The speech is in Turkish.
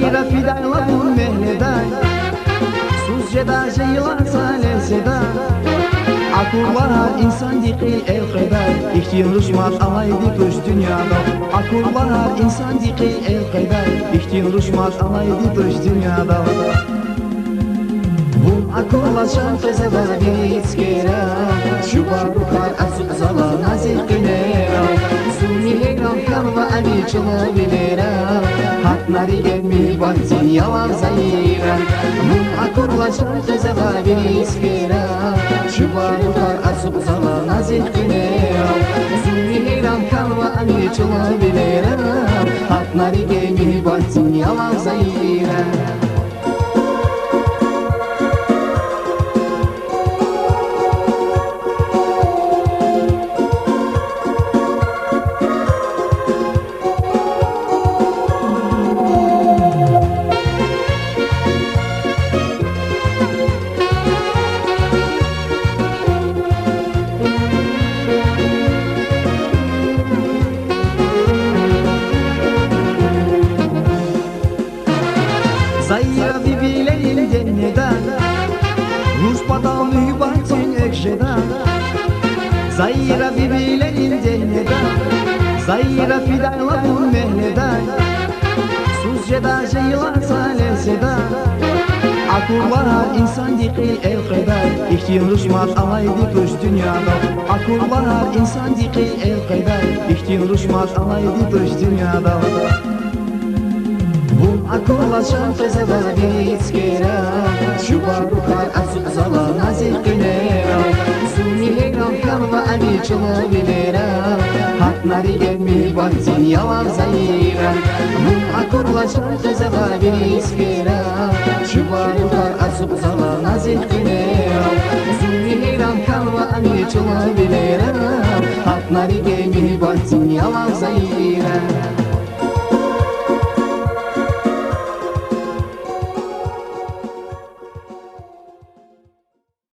Zaira fidayladım mehleday Suzceda jeyla sale seda Akullar insan diki el kadar İhtiyar ruşmat alaydı köş dünyada Akullar insan diki el kadar İhtiyar ruşmat alaydı köş dünyada Bu akullar şan fezeda bir iskera Şu barukar azı zala nazik günera Suni heyran karva ali çılabilira Haknari gelmi bahtın yalan zayıran Bu akullar şan fezeda bir iskera Şu barukar azı zala nazik günera Suni heyran karva ali çılabilira Haknari gelmi bahtın yalan zayıran Zaira bibilerin cenneden Rus badal mühibbatin ekşeden Zaira bibilerin cenneden Zaira fidayladım mehleden Suzceda jeyla sale seda Akullar insan diki el kadar İhtiyar ruşmat alaydı köş dünyada Akullar insan diki el kadar İhtiyar ruşmat alaydı köş dünyada Bu akullar şan fezeda bir iskera Şu barukar azı zala nazik günera Suni heyran karva ali çılabilira Haknari gelmi bahtın yalan zayıran Bu akullar şan fezeda bir iskera Şu barukar azı zala nazik günera Suni heyran karva ali çılabilira Haknari gelmi bahtın yalan zayıran